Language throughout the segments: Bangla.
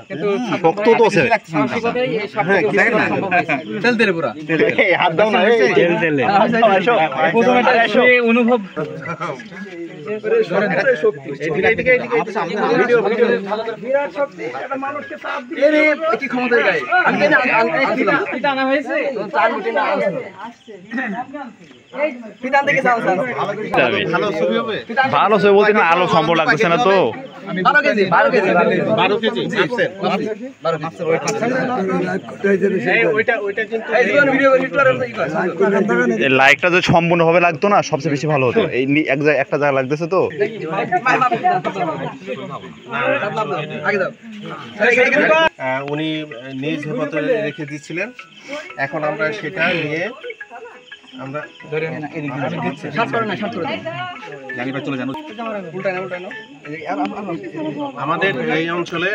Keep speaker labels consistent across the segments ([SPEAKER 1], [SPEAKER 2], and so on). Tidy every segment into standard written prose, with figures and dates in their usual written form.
[SPEAKER 1] কিন্তু
[SPEAKER 2] শক্ত তো আছে
[SPEAKER 1] সাহসিকতাই এই সবথেকে সম্ভব হয়েছে। তেল তেলে পুরা
[SPEAKER 2] এই হাত দাও না তেল তেলে
[SPEAKER 1] প্রথমে এটা অনুভব বিরাট শক্তি একটা মানুষকে চাপ দিয়ে এর কি ক্ষমতা গায় আমি কেন এটা আনা হয়েছে 4 মিনিট না আসছে পিতান থেকে চান্স
[SPEAKER 2] ভালো ছবি হবে ভালো ছবি বলতে না আলো সম্ভব লাগছে না তো
[SPEAKER 1] 12 কেজি ওইটা কিন্তু এই জীবন ভিডিও
[SPEAKER 2] এই লাইকটা যদি সম্পূর্ণভাবে লাগতো না সবচেয়ে বেশি ভালো হতো এই একটা জায়গা লাগতেছে তো
[SPEAKER 3] উনি নিজ হেফাজতে রেখে দিচ্ছিলেন এখন আমরা সেটা নিয়ে আমরা আমাদের এই অঞ্চলে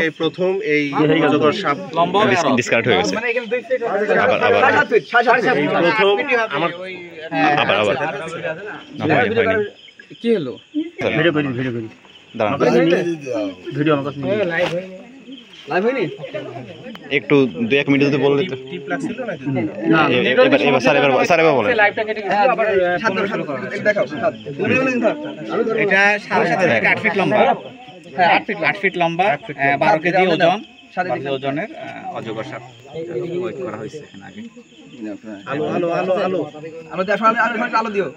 [SPEAKER 3] এই প্রথম এই অজগর সাপ
[SPEAKER 2] ডিসকার্ড হয়ে গেছে আবার
[SPEAKER 1] কি হলো লাইভ হয়নি
[SPEAKER 2] একটু 2-1 মিনিট যদি বললে তো
[SPEAKER 3] টিপ লাগছিল নাকি
[SPEAKER 2] এবার স্যার এবার বলেন
[SPEAKER 1] লাইভটা কেটে গেছে আবার 7 ধরে শুরু করো দেখাও 7
[SPEAKER 4] এটা 7.5 থেকে 8 ফিট লম্বা হ্যাঁ 8 ফিট লম্বা 12 কেজি ওজন ওজনের অজগর সাপ ওয়েট করা হয়েছে এখানে আগে
[SPEAKER 3] আলো
[SPEAKER 1] আমাদের আসলে আলো দিও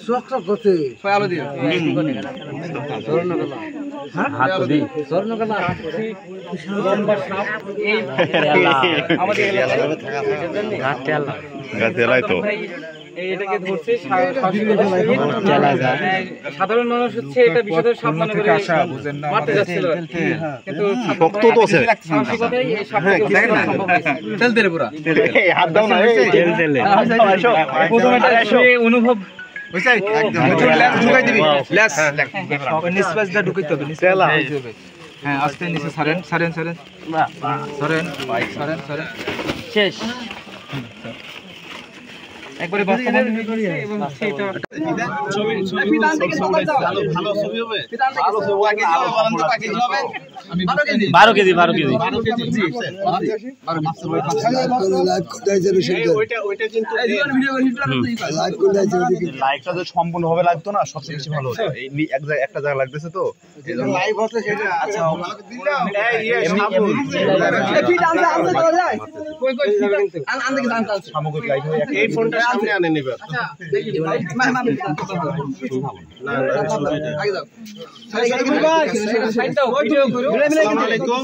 [SPEAKER 1] শক করতে সবাই আলো দিও হাত দি স্বর্ণকলা লম্বা সাপ এই আমাদের
[SPEAKER 2] গাতেলাই তো
[SPEAKER 1] এটাকে ধরছে সাধারণ মানুষ হচ্ছে এটা বিষধর সাপ মনে করে মারতে যাচ্ছিল কিন্তু
[SPEAKER 2] শক্ত তো আছে
[SPEAKER 1] সাহসিকতাই এই সবথেকে সম্ভব হয়েছে তেল তেলে পুরা
[SPEAKER 2] এই হাত দাও না তেল তেলে
[SPEAKER 1] প্রথমে এটা অনুভব হ্যাঁ আস্তে নিচে সরেন শেষ একবারে বাস্তবায়ন হয়ে গেছে এবং সেটা ছবি
[SPEAKER 3] ভালো ছবি হবে
[SPEAKER 1] ভালো ছবি বলেন তো পাখি হবে আমি
[SPEAKER 2] 12 কেজি
[SPEAKER 3] ওইটা কিন্তু
[SPEAKER 2] লাইকটা যদি সম্পূর্ণভাবে লাগতো না সবচেয়ে বেশি ভালো হতো এই একটা জায়গা লাগতেছে তো
[SPEAKER 3] লাইভ হচ্ছে সেটা আচ্ছা
[SPEAKER 2] সামগ্রিক লাইক হয়ে
[SPEAKER 3] এই ফোনটা সামনে আনে নেবে
[SPEAKER 1] আচ্ছা আসসালামু আলাইকুম